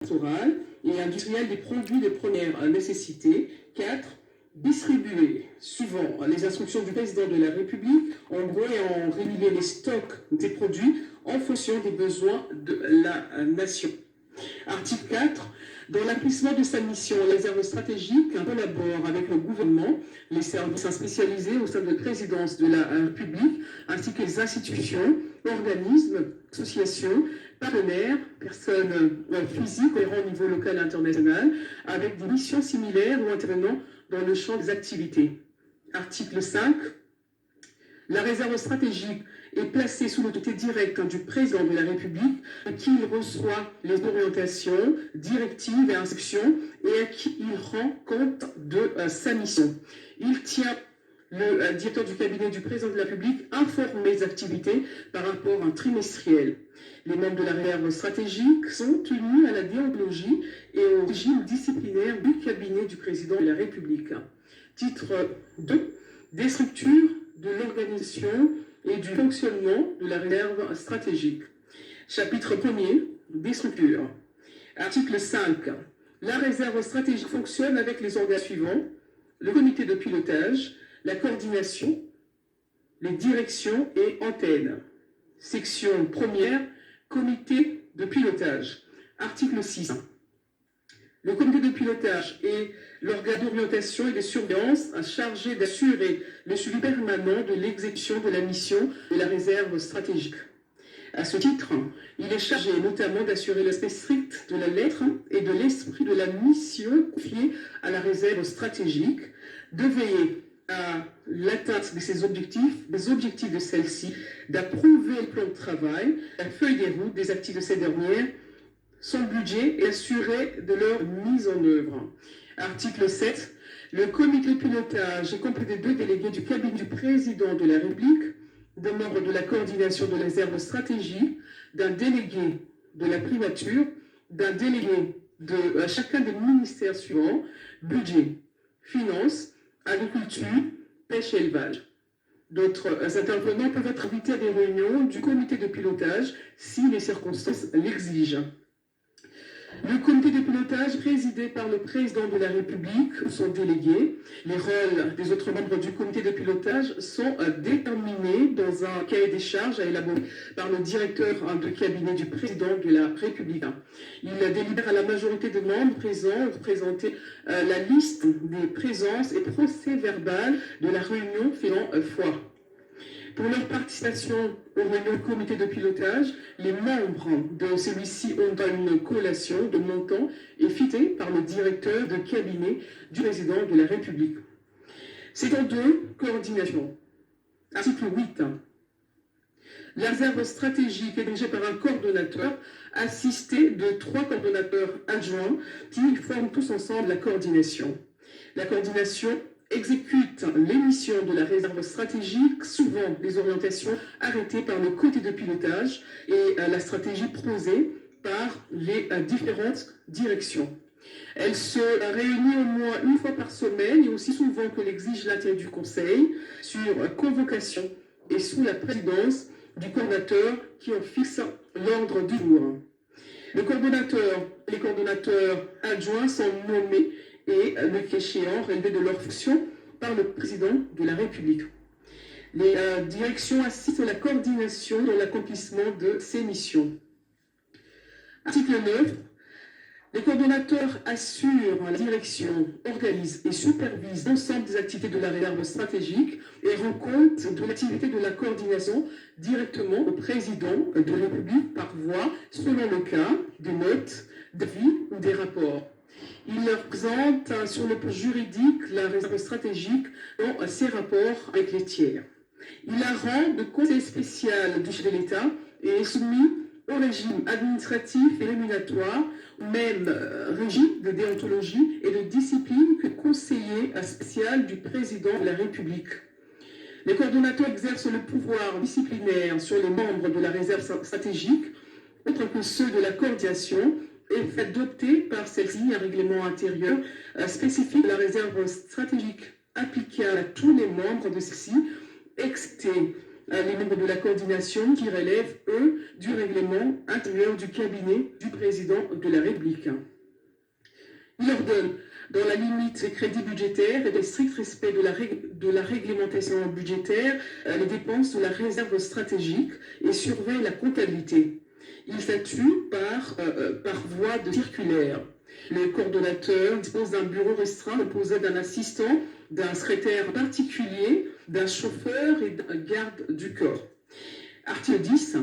électorale et industrielle des produits de première nécessité. 4. Distribuer, suivant les instructions du président de la République, en gros, et en réguler les stocks des produits en fonction des besoins de la nation. Article 4. Dans l'accomplissement de sa mission, la réserve stratégique collabore avec le gouvernement, les services spécialisés au sein de la présidence de la République, ainsi que les institutions, organismes, associations, partenaires, personnes physiques opérant au niveau local et international, avec des missions similaires ou intervenant dans le champ des activités. Article 5. La réserve stratégique est placée sous l'autorité directe du président de la République, à qui il reçoit les orientations, directives et instructions, et à qui il rend compte de sa mission. Il tient le directeur du cabinet du président de la République informé des activités par rapport à un trimestriel. Les membres de la réserve stratégique sont tenus à la déontologie et au régime disciplinaire du cabinet du président de la République. Titre 2. Des structures de l'organisation et du fonctionnement de la réserve stratégique. Chapitre 1er, des structures. Article 5. La réserve stratégique fonctionne avec les organes suivants: le comité de pilotage, la coordination, les directions et antennes. Section 1er, comité de pilotage. Article 6. Le comité de pilotage est l'organe d'orientation et de surveillance chargé d'assurer le suivi permanent de l'exécution de la mission de la réserve stratégique. À ce titre, il est chargé notamment d'assurer le respect strict de la lettre et de l'esprit de la mission confiée à la réserve stratégique, de veiller à l'atteinte de ses objectifs, des objectifs de celle-ci, d'approuver le plan de travail, la feuille des routes des actifs de cette dernière, son budget et assurer de leur mise en œuvre. Article 7. Le comité de pilotage est composé de 2 délégués du cabinet du président de la République, d'un membre de la coordination de la réserve stratégique, d'un délégué de la primature, d'un délégué de chacun des ministères suivants: budget, finances, agriculture, pêche et élevage. D'autres intervenants peuvent être invités à des réunions du comité de pilotage si les circonstances l'exigent. Le comité de pilotage présidé par le président de la République ou son délégué. Les rôles des autres membres du comité de pilotage sont déterminés dans un cahier des charges à élaborer par le directeur de cabinet du président de la République. Il délibère à la majorité des membres présents représenter la liste des présences et procès-verbal de la réunion faisant foi. Pour leur participation au réunion du comité de pilotage, les membres de celui-ci ont une collation de montant et fixée par le directeur de cabinet du président de la République. Section 2, coordination. Article 8. La réserve stratégique est dirigée par un coordonnateur assisté de 3 coordonnateurs adjoints qui forment tous ensemble la coordination. La coordination exécute les missions de la réserve stratégique, souvent les orientations arrêtées par le comité de pilotage et la stratégie proposée par les différentes directions. Elle se réunit au moins une fois par semaine et aussi souvent que l'exige l'intérêt du Conseil, sur convocation et sous la présidence du coordonnateur qui en fixe l'ordre du jour. Les coordonnateurs adjoints sont nommés et, le cas échéant, relevés de leurs fonctions par le président de la République. Les directions assistent à la coordination dans l'accomplissement de ces missions. Article 9. Les coordonnateurs assurent la direction, organisent et supervisent l'ensemble des activités de la réserve stratégique et rendent compte de l'activité de la coordination directement au président de la République par voie, selon le cas, des notes, d'avis ou des rapports. Il leur présente sur le plan juridique la réserve stratégique dans ses rapports avec les tiers. Il la rend de conseil spécial du chef de l'État et est soumis au régime administratif et rémunératoire, même régime de déontologie et de discipline que conseiller spécial du président de la République. Les coordonnateurs exercent le pouvoir disciplinaire sur les membres de la réserve stratégique, autre que ceux de la coordination, et fait adopter par celle-ci un règlement intérieur spécifique de la réserve stratégique applicable à tous les membres de celle-ci, excepté les membres de la coordination qui relèvent, eux, du règlement intérieur du cabinet du président de la République. Il ordonne, dans la limite des crédits budgétaires et des stricts respects de la réglementation budgétaire, les dépenses de la réserve stratégique et surveille la comptabilité. Il statue par voie de circulaire. Le coordonnateur dispose d'un bureau restreint composé d'un assistant, d'un secrétaire particulier, d'un chauffeur et d'un garde du corps. Article 10.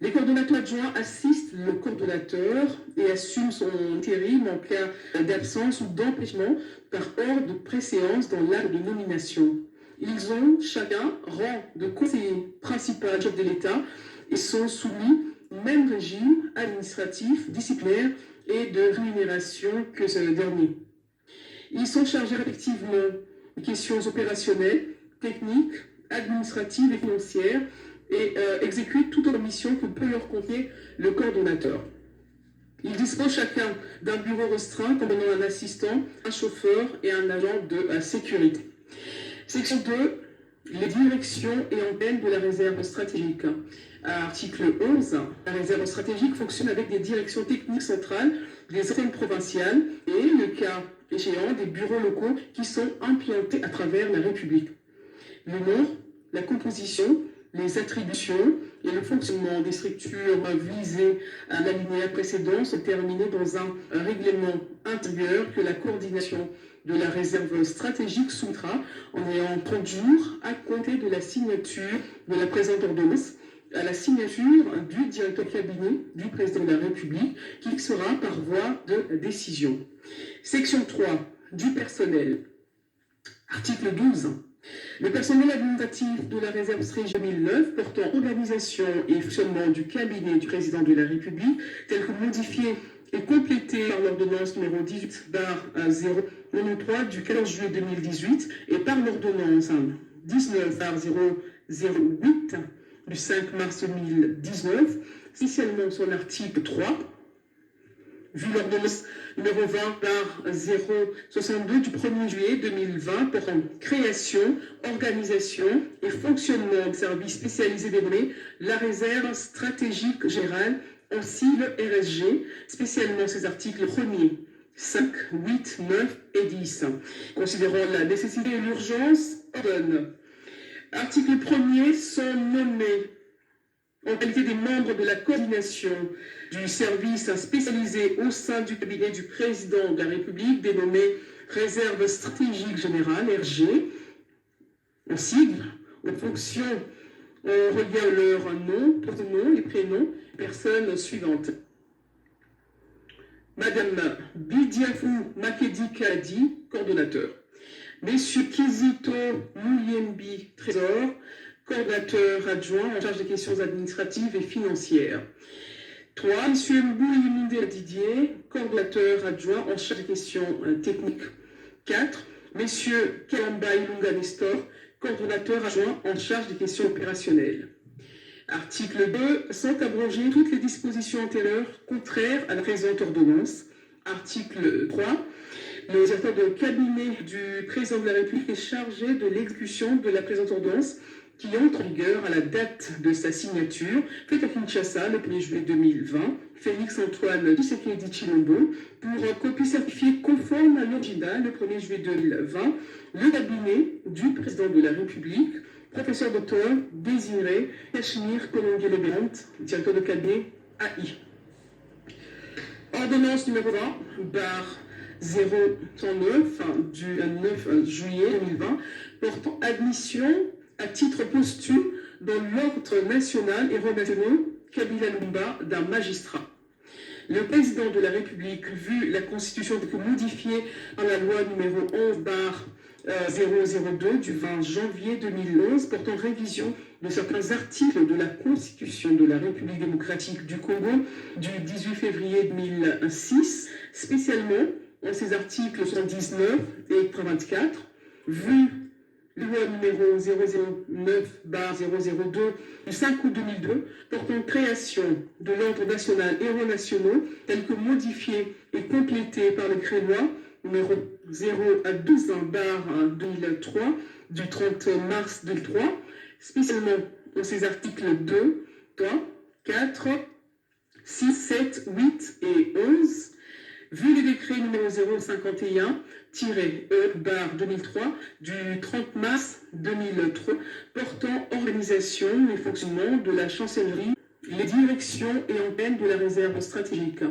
Les coordonnateurs adjoints assistent le coordonnateur et assument son intérim en cas d'absence ou d'empêchement par ordre de préséance dans l'acte de nomination. Ils ont chacun rang de conseiller principal chef de l'État et sont soumis au même régime administratif, disciplinaire et de rémunération que ce dernier. Ils sont chargés respectivement de questions opérationnelles, techniques, administratives et financières et exécutent toute autre mission que peut leur confier le coordonnateur. Ils disposent chacun d'un bureau restreint comprenant un assistant, un chauffeur et un agent de sécurité. Section 2. Les directions et antennes de la réserve stratégique. Article 11. La réserve stratégique fonctionne avec des directions techniques centrales, des antennes provinciales et, le cas échéant, des bureaux locaux qui sont implantés à travers la République. Le nom, la composition, les attributions et le fonctionnement des structures visées à l'alinéa précédent sont terminés dans un règlement intérieur que la coordination de la réserve stratégique soumettra en ayant 30 jours à compter de la signature de la présente ordonnance à la signature du directeur cabinet du président de la République qui fixera par voie de décision. Section 3. Du personnel. Article 12. Le personnel administratif de la réserve stratégique 2009 portant organisation et fonctionnement du cabinet du président de la République, tel que modifié et complété par l'ordonnance numéro 18/093 du 14 juillet 2018 et par l'ordonnance 19/008 du 5 mars 2019, spécialement son article 3, vu l'ordonnance numéro 20/062 du 1er juillet 2020 portant création, organisation et fonctionnement de services spécialisés des données, la réserve stratégique générale, ainsi le RSG, spécialement ses articles 1er, 5, 8, 9 et 10. Considérant la nécessité et l'urgence, ordonne. Article 1er, sont nommés en qualité des membres de la coordination du service spécialisé au sein du cabinet du président de la République, dénommé Réserve stratégique générale, RG, en sigle, aux fonctions, on regarde leur nom, les prénoms, personnes suivantes. Madame Bidiafou Makedi Kadi, coordonnateur. Messieurs Kizito Mouyembi, trésor, coordonnateur adjoint en charge des questions administratives et financières. 3. M. Mbouiminde Didier, coordonnateur adjoint en charge des questions techniques. 4. M. Kalamba Ilunga Nestor, coordonnateur adjoint en charge des questions opérationnelles. Article 2. Sont abrogées toutes les dispositions antérieures contraires à la présente ordonnance. Article 3. Le directeur de cabinet du président de la République est chargé de l'exécution de la présente ordonnance qui entre en vigueur à la date de sa signature, faite à Kinshasa le 1er juillet 2020, Félix-Antoine Tshisekedi Tshilombo, pour copie certifiée conforme à l'original le 1er juillet 2020, le cabinet du président de la République, professeur docteur Désiré Cachemire Kolongué-Lebelante, directeur de cabinet AI. Ordonnance numéro 20/009 du 9 juillet 2020 portant admission à titre posthume dans l'ordre national et renational Kabila Lumba d'un magistrat. Le président de la République, vu la Constitution modifiée par la loi numéro 11/002 du 20 janvier 2011 portant révision de certains articles de la Constitution de la République démocratique du Congo du 18 février 2006, spécialement en ses articles 79 et 84, vu loi numéro 009/002 du 5 août 2002 portant création de l'ordre national et renationaux tel que modifié et complété par le décret-loi numéro 012/2003 du 30 mars 2003, spécialement dans ces articles 2, 3, 4, 6, 7, 8 et 11, vu le décret numéro 051-E/2003 du 30 mars 2003 portant organisation et fonctionnement de la chancellerie, les directions et antennes de la réserve stratégique.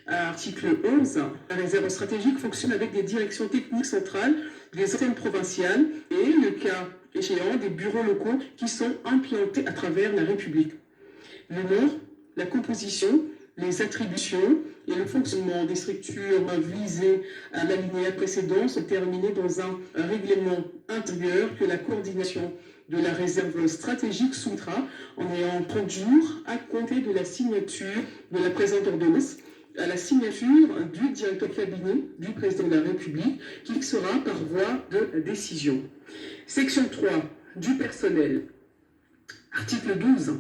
Article 11, la réserve stratégique fonctionne avec des directions techniques centrales, des antennes provinciales et, le cas échéant, des bureaux locaux qui sont implantés à travers la République. Le nom, la composition, les attributions et le fonctionnement des structures visées à l'alinéa précédent sont terminés dans un règlement intérieur que la coordination de la réserve stratégique soumettra en ayant 30 jours à compter de la signature de la présente ordonnance à la signature du directeur cabinet du président de la République qui fixera par voie de décision. Section 3 du personnel. Article 12.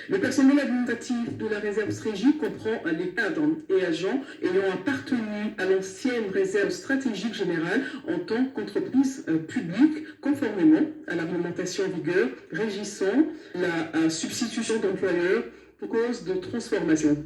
Le personnel administratif de la réserve stratégique comprend les cadres et agents ayant appartenu à l'ancienne réserve stratégique générale en tant qu'entreprise publique, conformément à la réglementation en vigueur régissant la substitution d'employeurs pour cause de transformation.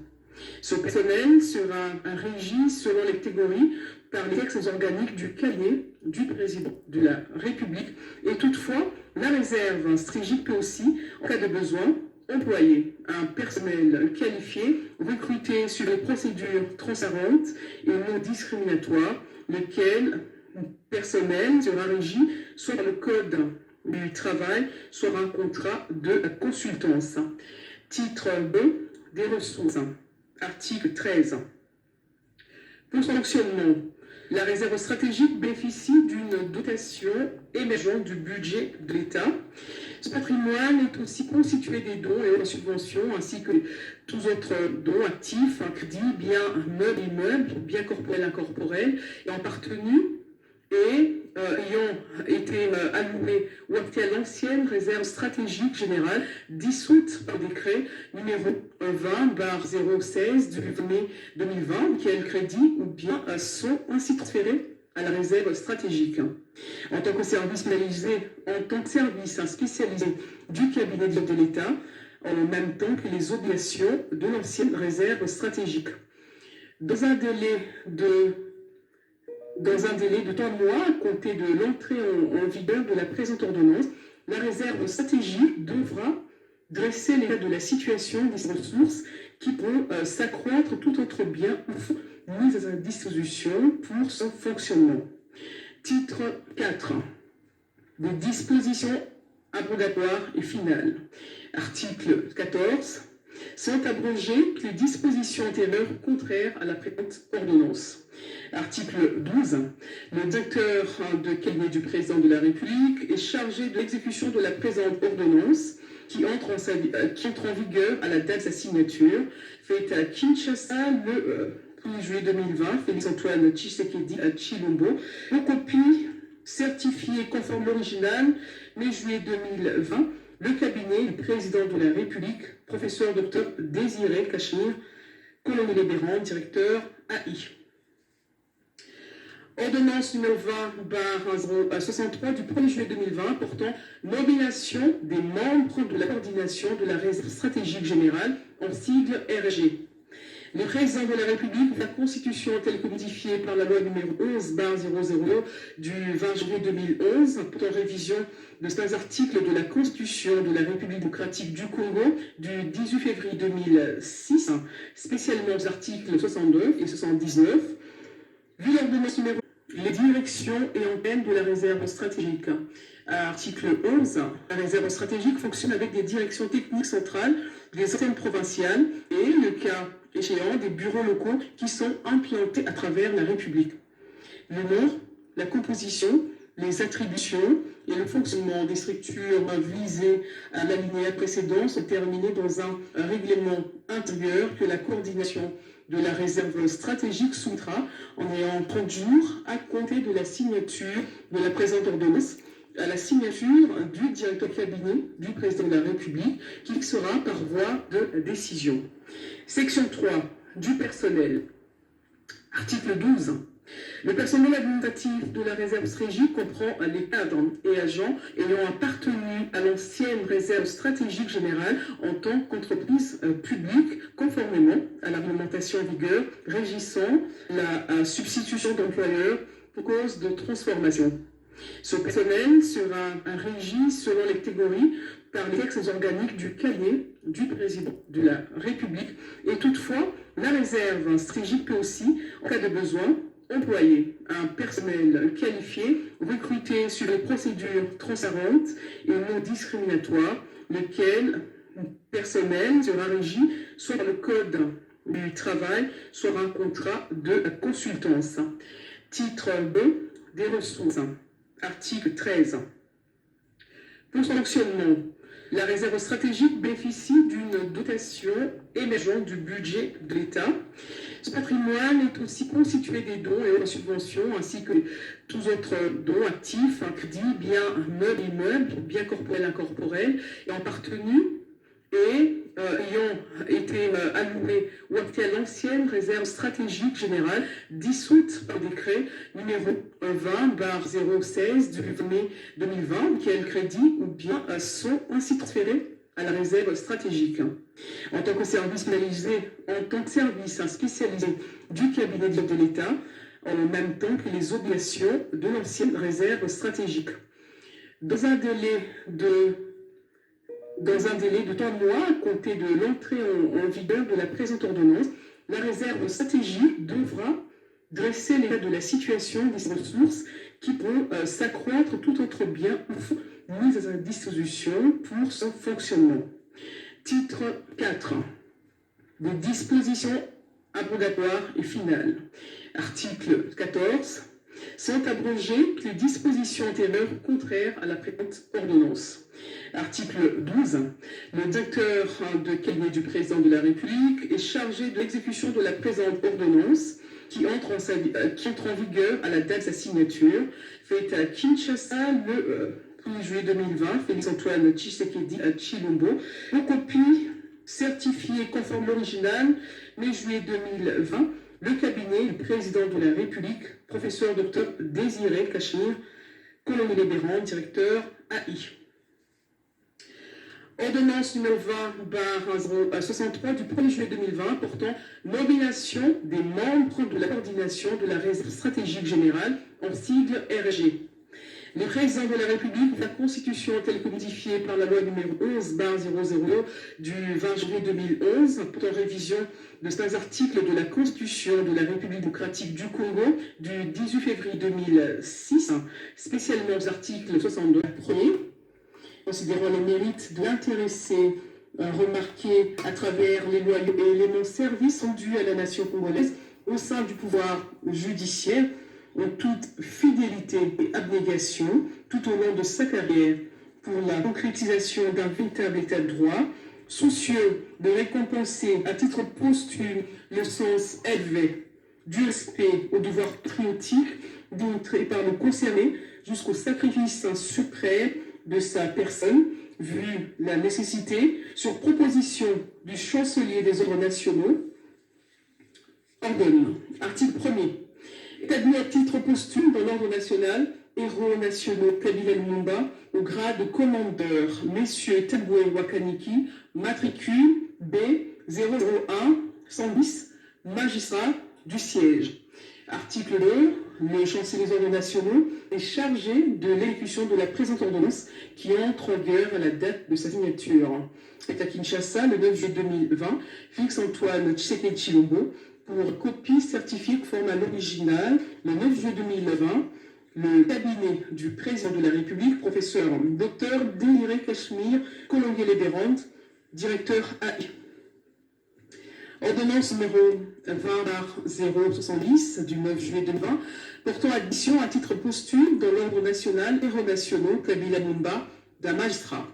Ce personnel sera régi selon les catégories par les textes organiques du cahier du président de la République et toutefois, la réserve stratégique peut aussi, en cas de besoin, employer un personnel qualifié, recruté sur les procédures transparentes et non discriminatoires, lequel personnel sera régi soit par le Code du travail, soit par un contrat de consultance. Titre B des ressources. Article 13. Pour son fonctionnement, la réserve stratégique bénéficie d'une dotation émergente du budget de l'État. Ce patrimoine est aussi constitué des dons et autres subventions, ainsi que tous autres dons actifs, crédits, biens meubles, immeubles, biens corporels, incorporels, et appartenus et ayant été alloués ou affectés à l'ancienne réserve stratégique générale dissoute par décret numéro 20/016 du 20 mai 2020, quels crédits ou biens sont ainsi transférés à la réserve stratégique. En tant que service spécialisé du cabinet de l'État, en même temps que les obligations de l'ancienne réserve stratégique. Dans un délai de 3 mois à compter de l'entrée en vigueur de la présente ordonnance, la réserve stratégique devra dresser l'état de la situation des ressources qui pourront s'accroître tout autre bien ou fonds mis à sa disposition pour son fonctionnement. Titre 4. Des dispositions abrogatoires et finales. Article 14. Sont abrogées les dispositions antérieures contraires à la présente ordonnance. Article 12. Le directeur de cabinet du président de la République est chargé de l'exécution de la présente ordonnance qui entre en vigueur à la date de sa signature, faite à Kinshasa le 1er juillet 2020, Félix-Antoine Tshisekedi Tshilombo, en copie certifiée conforme l'original, mai juillet 2020, le cabinet du président de la République, professeur Dr Désiré Cachemire, colonel libérant, directeur AI. Ordonnance numéro 20/63 du 1er juillet 2020 portant nomination des membres de la coordination de la réserve stratégique générale en sigle RG. Le président de la République, la Constitution telle que modifiée par la loi numéro 11/002 du 20 juillet 2011, portant révision de certains articles de la Constitution de la République démocratique du Congo du 18 février 2006, spécialement aux articles 69 et 79, vu l'ordonnance numéro les directions et antennes de la réserve stratégique. Article 11. La réserve stratégique fonctionne avec des directions techniques centrales, des antennes provinciales et, le cas échéant, des bureaux locaux qui sont implantés à travers la République. Le nom, la composition, les attributions et le fonctionnement des structures visées à l'alinéa précédent sont terminés dans un règlement intérieur que la coordination de la réserve stratégique soumettra en ayant 30 jours à compter de la signature de la présente ordonnance à la signature du directeur cabinet du président de la République qui fixera par voie de décision. Section 3 du personnel. Article 12. Le personnel administratif de la réserve stratégique comprend les cadres et agents ayant appartenu à l'ancienne réserve stratégique générale en tant qu'entreprise publique, conformément à la réglementation en vigueur régissant la substitution d'employeurs pour cause de transformation. Ce personnel sera régi selon les catégories par les textes organiques du cahier du président de la République. Et toutefois, la réserve stratégique peut aussi, en cas de besoin, employer un personnel qualifié, recruté sur des procédures transparentes et non discriminatoires, lequel personnel sera régi soit par le Code du travail, soit par un contrat de consultance. Titre B des ressources. Article 13. Pour son fonctionnement, la réserve stratégique bénéficie d'une dotation émergente du budget de l'État. Ce patrimoine est aussi constitué des dons et autres subventions, ainsi que tous autres dons actifs, crédits, biens meubles et immeubles, biens corporels et incorporels, ayant appartenu et ayant été alloués ou affectés à l'ancienne réserve stratégique générale dissoute par décret numéro 20/016 du 20 mai 2020, auquel crédit ou bien sont ainsi transférés à la réserve stratégique. En tant que service spécialisé du cabinet de l'État, en même temps que les obligations de l'ancienne réserve stratégique. Dans un délai de 3 mois à compter de l'entrée en vigueur de la présente ordonnance, la réserve stratégique devra dresser l'état de la situation des ressources qui pourront s'accroître tout autre bien ou mis à sa disposition pour son fonctionnement. Titre 4. Des dispositions abrogatoires et finales. Article 14. Sont abrogées les dispositions antérieures contraires à la présente ordonnance. Article 12. Le directeur de cabinet du président de la République est chargé de l'exécution de la présente ordonnance qui entre en vigueur à la date de sa signature, faite à Kinshasa le 1er juillet 2020, Félix-Antoine Tshisekedi Tshilombo, en copie certifiée conforme l'original, mai juillet 2020, le cabinet du président de la République, professeur Dr Désiré Cachemire, colonel libérant, directeur AI. Ordonnance numéro 20/63 du 1er juillet 2020 portant nomination des membres de la coordination de la réserve stratégique générale, en sigle RG. Le président de la République, la Constitution telle que modifiée par la loi numéro 11/002 du 20 juillet 2011, portant révision de certains articles de la Constitution de la République démocratique du Congo du 18 février 2006, spécialement aux articles 62 1er, considérant les mérites de l'intéressé remarqué à travers les loyaux et éléments services rendus à la nation congolaise au sein du pouvoir judiciaire, en toute fidélité et abnégation tout au long de sa carrière pour la concrétisation d'un véritable état de droit, soucieux de récompenser à titre posthume le sens élevé du respect au devoir patriotique démontré par le concerné jusqu'au sacrifice suprême de sa personne, vu la nécessité, sur proposition du chancelier des ordres nationaux, ordonne, article 1er, établi à titre posthume dans l'ordre national, héros nationaux Kabila Lumumba, au grade de commandeur, messieurs Taboué Wakaniki, matricule B 001 110, magistrat du siège. Article 2. Le chancelier des ordres nationaux est chargé de l'exécution de la présente ordonnance qui entre en vigueur à la date de sa signature. C'est à Kinshasa, le 9 juillet 2020, Félix-Antoine Tshisekedi Tshilombo, pour copie certifiée conforme à l'original, le 9 juillet 2020, le cabinet du président de la République, professeur Dr Désiré Cachemire, colonel libérant, directeur AI. Ordonnance numéro 20/070 du 9 juillet 2020, portant addition à titre posthume dans l'ordre national héros nationaux Kabila Lumumba d'un magistrat.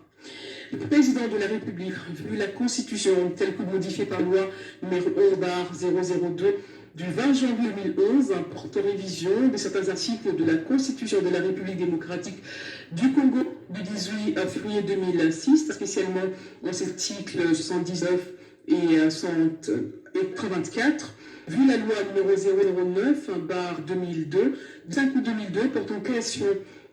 Le président de la République, vu la Constitution telle que modifiée par loi numéro 11/002 du 20 janvier 2011, porte révision de certains articles de la Constitution de la République démocratique du Congo du 18 février 2006, spécialement dans cet article 79 et et 84, vu la loi numéro 009/2002, du 5 août 2002 portant création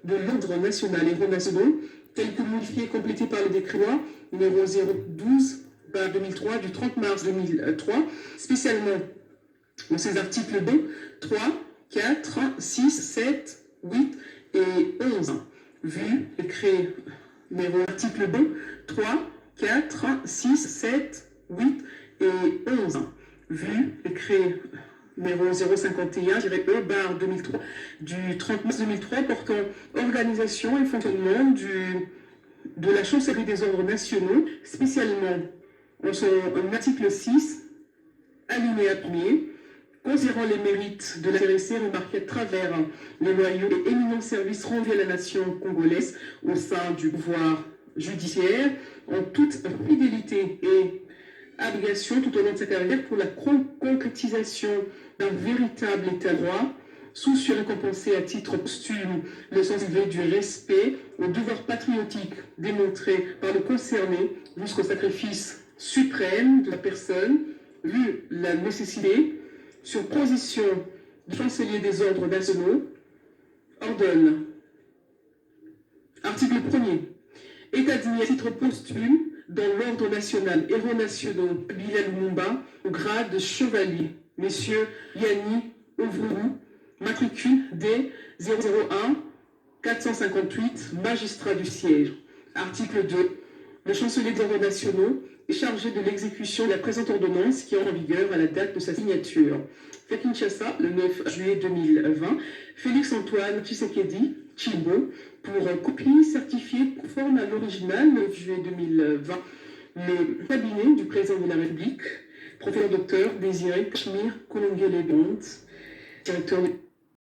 de l'ordre national et nationaux, tel que modifié et complété par le décret loi numéro 012/2003 du 30 mars 2003, spécialement dans ces articles 2, 3, 4, 6, 7, 8 et 11. Vu et créé numéro article 2, 3, 4, 6, 7, 8 et 11. Vu et créé numéro 051-E/2003 du 30 mars 2003 portant organisation et fonctionnement de la chancellerie des ordres nationaux, spécialement en son article 6, alinéa 1er, considérant les mérites de l'intéressé remarqués à travers les loyaux et éminents services rendus à la nation congolaise au sein du pouvoir judiciaire, en toute fidélité et abnégation tout au long de sa carrière pour la concrétisation d'un véritable état de droit, soucieux récompensé à titre posthume le sens élevé du respect au devoir patriotique démontré par le concerné jusqu'au sacrifice suprême de la personne, vu la nécessité, sur position du chancelier des ordres nationaux, ordonne. Article 1er. Établi à titre posthume dans l'ordre national héros nationaux Bilal Lumumba au grade de chevalier, messieurs Yanni Ouvrou, matricule D 001 458, magistrat du siège. Article 2. Le chancelier des ordres nationaux est chargé de l'exécution de la présente ordonnance qui est en vigueur à la date de sa signature. Fait Kinshasa, le 9 juillet 2020, Félix Antoine Tshisekedi Tshilombo, pour copie certifiée conforme à l'original, 9 juillet 2020, le cabinet du président de la République, professeur docteur Désiré Kachmir Kolongele-Bonte, directeur de